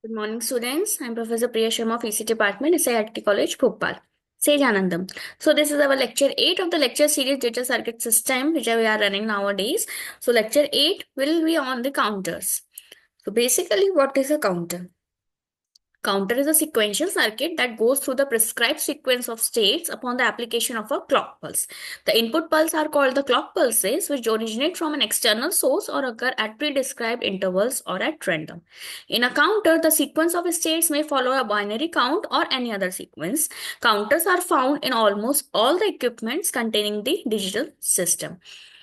Good morning, students. I'm Professor Priya Sharma of EC Department, SIRT College, Bhopal. Sage Anandam. So, this is our lecture 8 of the lecture series Data Circuit System, which we are running nowadays. So, lecture 8 will be on the counters. So, basically, what is a counter? Counter is a sequential circuit that goes through the prescribed sequence of states upon the application of a clock pulse. The input pulse are called the clock pulses, which originate from an external source or occur at pre-described intervals or at random. In a counter, the sequence of states may follow a binary count or any other sequence. Counters are found in almost all the equipments containing the digital system.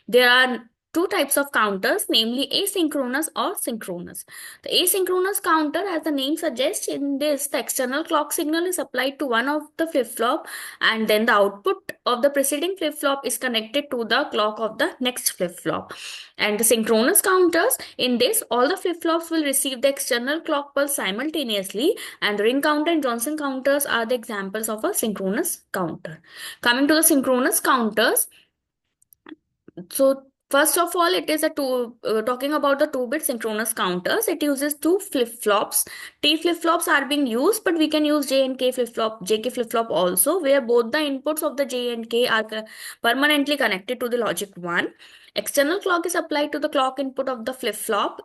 There are two types of counters, namely asynchronous or synchronous. The asynchronous counter, as the name suggests, in this, the external clock signal is applied to one of the flip-flop, and then the output of the preceding flip-flop is connected to the clock of the next flip-flop. And the synchronous counters, in this, all the flip-flops will receive the external clock pulse simultaneously, and the ring counter and Johnson counters are the examples of a synchronous counter. Coming to the synchronous counters, so first of all, it is a talking about the 2-bit synchronous counters. It uses two flip-flops. T flip-flops are being used, but we can use J and K flip-flop, JK flip-flop also, where both the inputs of the J and K are permanently connected to the logic 1. External clock is applied to the clock input of the flip-flop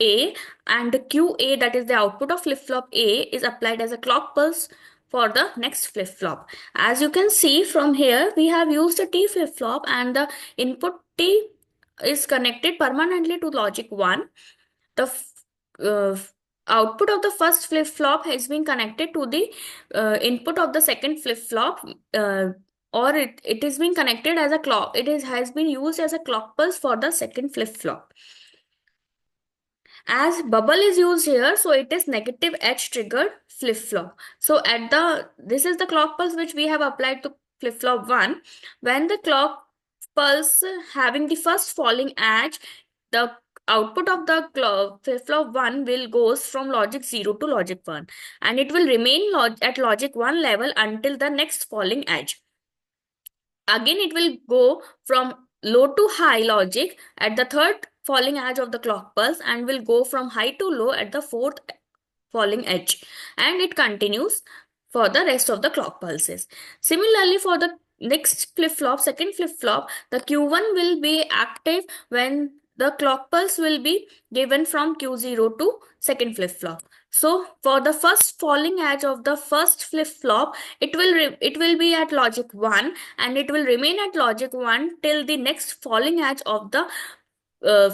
A, and the QA, that is the output of flip-flop A, is applied as a clock pulse for the next flip-flop. As you can see from here, we have used a T flip-flop, and the input T is connected permanently to logic 1. The uh, output of the first flip-flop has been connected to the input of the second flip-flop, or it is being connected as a clock. Has been used as a clock pulse for the second flip-flop. As bubble is used here, so it is negative edge triggered flip-flop. So this is the clock pulse which we have applied to flip-flop 1. When the clock pulse having the first falling edge, the output of the flip-flop 1 will goes from logic 0 to logic 1, and it will remain at logic 1 level until the next falling edge. Again, it will go from low to high logic at the third falling edge of the clock pulse, and will go from high to low at the fourth falling edge, and it continues for the rest of the clock pulses. Similarly, for the next flip-flop, second flip-flop, the Q1 will be active when the clock pulse will be given from Q0 to second flip-flop. So for the first falling edge of the first flip-flop, it will be at logic 1, and it will remain at logic 1 till the next falling edge of the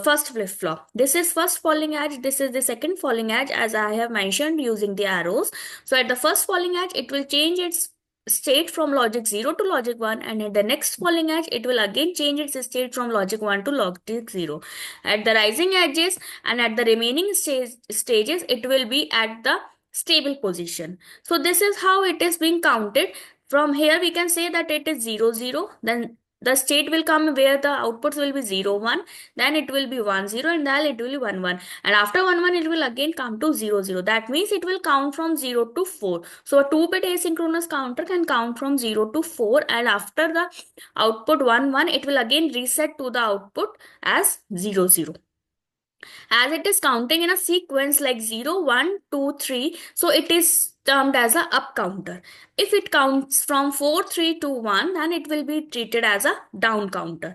first flip-flop. This is first falling edge, this is the second falling edge, as I have mentioned using the arrows. So at the first falling edge, it will change its state from logic 0 to logic 1, and at the next falling edge, it will again change its state from logic 1 to logic 0. At the rising edges and at the remaining stages, it will be at the stable position. So this is how it is being counted. From here, we can say that it is 0 0, then the state will come where the outputs will be 0 1, then it will be 1 0, and then it will be 1 1, and after 1 1 it will again come to 0 0. That means it will count from 0 to 4. So a 2-bit asynchronous counter can count from 0 to 4, and after the output 1 1, it will again reset to the output as 0 0, as it is counting in a sequence like 0 1 2 3. So it is termed as a up counter. If it counts from 4 3 2 1, then it will be treated as a down counter.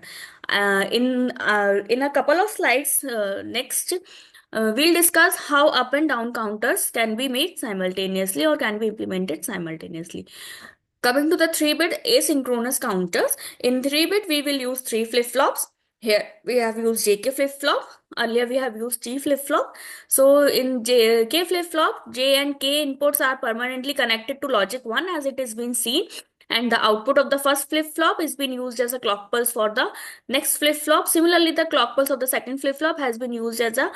In a couple of slides next, we'll discuss how up and down counters can be made simultaneously or can be implemented simultaneously. Coming to the 3-bit asynchronous counters, in 3-bit we will use 3 flip-flops. Here we have used JK flip-flop. Earlier we have used T flip-flop. So in JK flip-flop, J and K inputs are permanently connected to logic 1, as it has been seen. And the output of the first flip-flop is being used as a clock pulse for the next flip-flop. Similarly, the clock pulse of the second flip-flop has been used as a,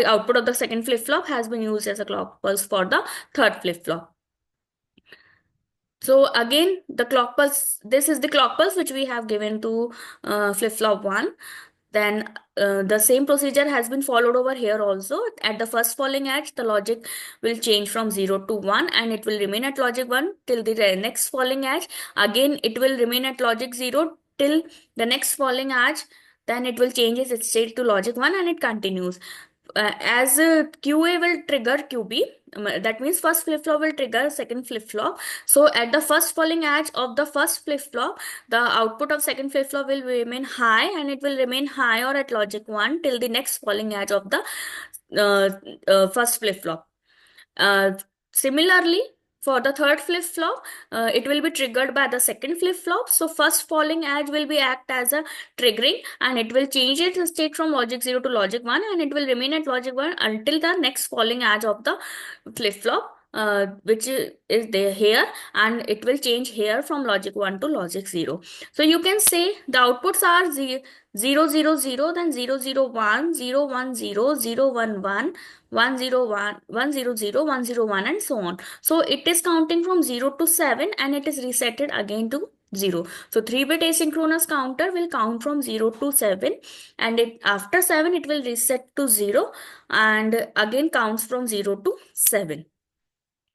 output of the second flip-flop has been used as a clock pulse for the third flip-flop. So again, the clock pulse, this is the clock pulse which we have given to flip-flop 1. Then the same procedure has been followed over here also. At the first falling edge, the logic will change from 0 to 1, and it will remain at logic 1 till the next falling edge. Again, it will remain at logic 0 till the next falling edge. Then it will change its state to logic 1, and it continues. as QA will trigger QB, that means first flip flop will trigger second flip flop. So at the first falling edge of the first flip flop, the output of second flip flop will remain high, and it will remain high or at logic 1 till the next falling edge of the uh, first flip flop. Uh, Similarly, for the third flip flop, it will be triggered by the second flip flop. So first falling edge will be act as a triggering, and it will change its state from logic 0 to logic 1, and it will remain at logic 1 until the next falling edge of the flip flop. Which is there here, and it will change here from logic 1 to logic 0. So you can say the outputs are 0 0 0, then 0 0 1, 0 1 0, 0 1 1, 1 0 1, 1 0 0, 1 0 1, and so on. So it is counting from 0 to 7, and it is resetted again to 0. So 3-bit asynchronous counter will count from 0 to 7, and after 7 it will reset to 0, and again counts from 0 to 7.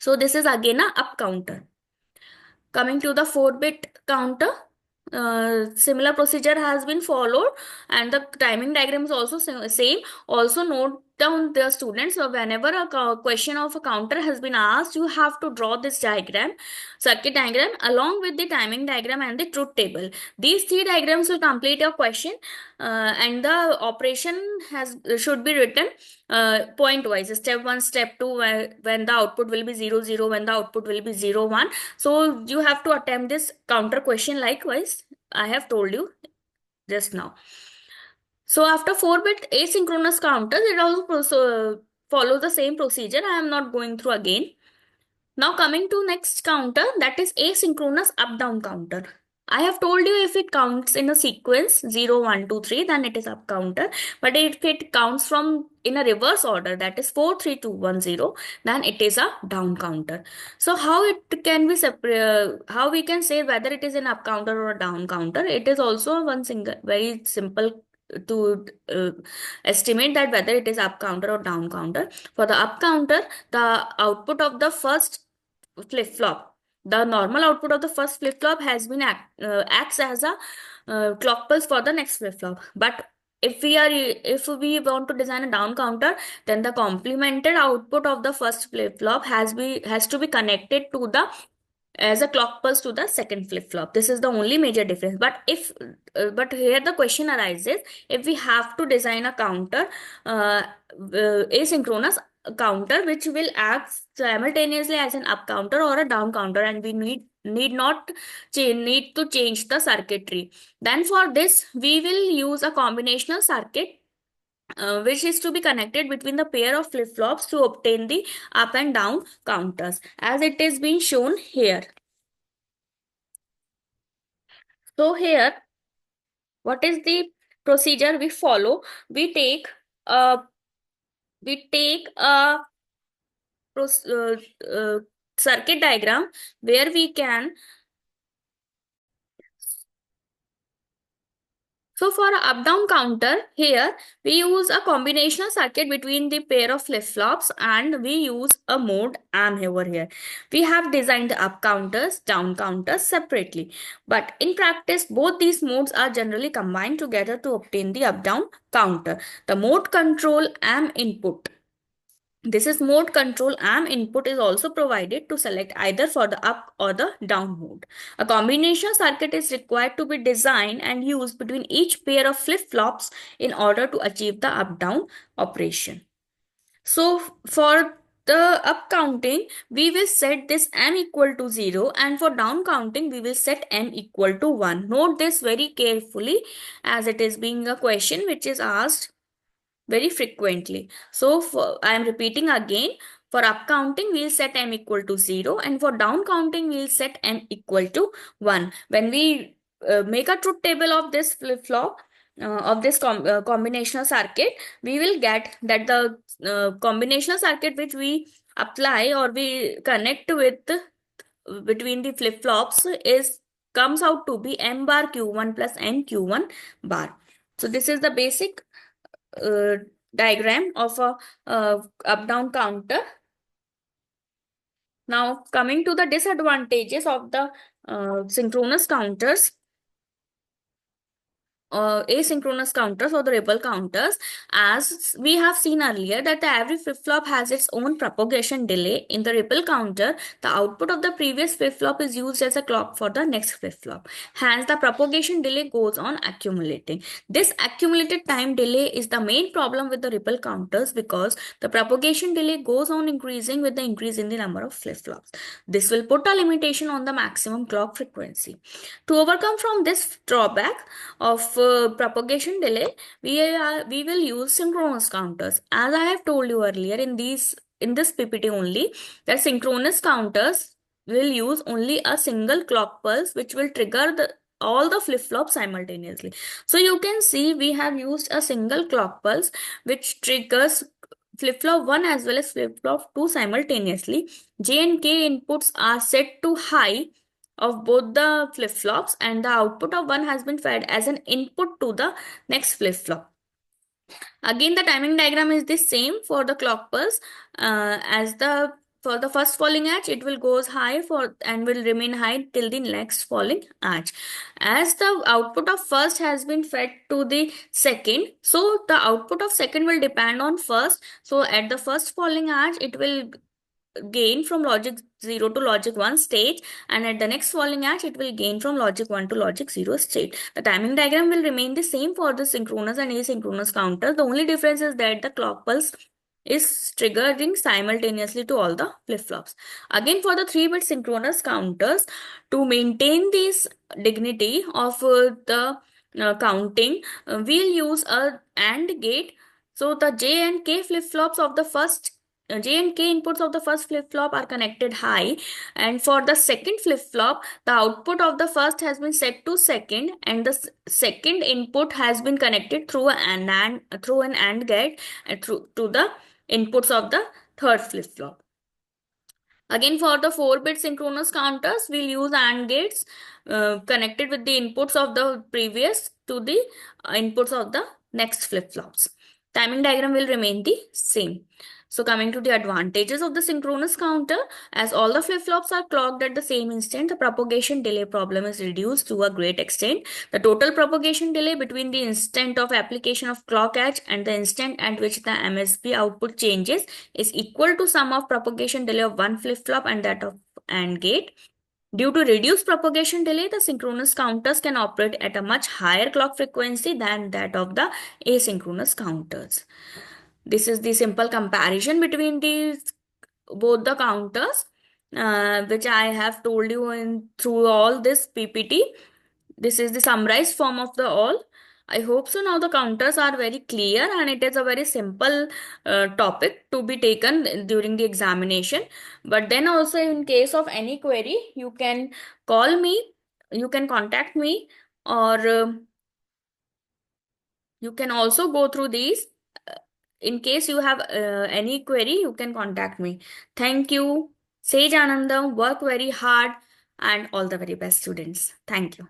So this is again a up counter. Coming to the 4-bit counter, similar procedure has been followed, and the timing diagram is also same. Also note down the students, so whenever a question of a counter has been asked, you have to draw this diagram, circuit diagram, along with the timing diagram and the truth table. These three diagrams will complete your question, and the operation should be written point wise, step 1, step 2, when the output will be 0 0, when the output will be 0 1. So you have to attempt this counter question likewise. I have told you just now. So after 4-bit asynchronous counters, it also follows the same procedure. I am not going through again. Now coming to next counter, that is asynchronous up down counter. I have told you if it counts in a sequence 0 1 2 3, then it is up counter. But if it counts from in a reverse order, that is 4 3 2 1 0, then it is a down counter. So how it can be separate? How we can say whether it is an up counter or a down counter? It is also one single very simple to estimate that whether it is up counter or down counter. For the up counter, the output of the first flip flop, the normal output of the first flip flop has been acts as a clock pulse for the next flip flop. But if we want to design a down counter, then the complemented output of the first flip flop has to be connected to the as a clock pulse to the second flip flop. This is the only major difference. But here the question arises, if we have to design a counter, asynchronous counter, which will act simultaneously as an up counter or a down counter, and we need to change the circuitry, then for this we will use a combinational circuit, which is to be connected between the pair of flip-flops to obtain the up and down counters, as it is being shown here. So here, what is the procedure we follow? We take a we take a circuit diagram where we can. So for a up-down counter, here we use a combinational circuit between the pair of flip-flops, and we use a mode AM over here. We have designed the up counters, down counters separately. But in practice, both these modes are generally combined together to obtain the up-down counter. The mode control AM input. This is mode control AM input is also provided to select either for the up or the down mode. A combination circuit is required to be designed and used between each pair of flip-flops in order to achieve the up-down operation. So for the up counting, we will set this M equal to 0, and for down counting, we will set M equal to 1. Note this very carefully, as it is being a question which is asked very frequently. So I am repeating again, for up counting we'll set M equal to 0, and for down counting we'll set M equal to 1. When we make a truth table of this flip flop, of this combinational circuit, we will get that the combinational circuit which we apply or we connect with between the flip flops is comes out to be M bar Q1 plus N Q1 bar. So this is the basic uh, diagram of a up down counter. Now coming to the disadvantages of the synchronous counters. asynchronous counters or the ripple counters. As we have seen earlier that every flip-flop has its own propagation delay. In the ripple counter, the output of the previous flip-flop is used as a clock for the next flip-flop. Hence, the propagation delay goes on accumulating. This accumulated time delay is the main problem with the ripple counters because the propagation delay goes on increasing with the increase in the number of flip-flops. This will put a limitation on the maximum clock frequency. To overcome from this drawback of propagation delay, we will use synchronous counters. As I have told you earlier in this PPT only, that synchronous counters will use only a single clock pulse which will trigger all the flip-flops simultaneously. So you can see we have used a single clock pulse which triggers flip-flop 1 as well as flip-flop 2 simultaneously. J and K inputs are set to high of both the flip-flops, and the output of one has been fed as an input to the next flip-flop. Again, the timing diagram is the same for the clock pulse. As the For the first falling edge, it will goes high for and will remain high till the next falling edge. As the output of first has been fed to the second, so the output of second will depend on first. So at the first falling edge, it will gain from logic 0 to logic 1 stage, and at the next falling edge it will gain from logic 1 to logic 0 state. The timing diagram will remain the same for the synchronous and asynchronous counter. The only difference is that the clock pulse is triggering simultaneously to all the flip-flops. Again, for the 3-bit synchronous counters, to maintain this dignity of the counting, we'll use a AND gate. So the J and K flip-flops of the first J and K inputs of the first flip-flop are connected high, and for the second flip-flop, the output of the first has been set to second, and the second input has been connected through an AND gate through to the inputs of the third flip-flop. Again, for the 4-bit synchronous counters, we'll use AND gates connected with the inputs of the previous to the inputs of the next flip-flops. Timing diagram will remain the same. So coming to the advantages of the synchronous counter, as all the flip-flops are clocked at the same instant, the propagation delay problem is reduced to a great extent. The total propagation delay between the instant of application of clock edge and the instant at which the MSB output changes is equal to sum of propagation delay of one flip-flop and that of AND gate. Due to reduced propagation delay, the synchronous counters can operate at a much higher clock frequency than that of the asynchronous counters. This is the simple comparison between these both the counters, which I have told you in through all this PPT. This is the summarized form of the all. I hope so. Now the counters are very clear and it is a very simple topic to be taken during the examination. But then also in case of any query, you can call me, you can contact me, or you can also go through these. In case you have any query, you can contact me. Thank you. Sage Anandam, work very hard, and all the very best, students. Thank you.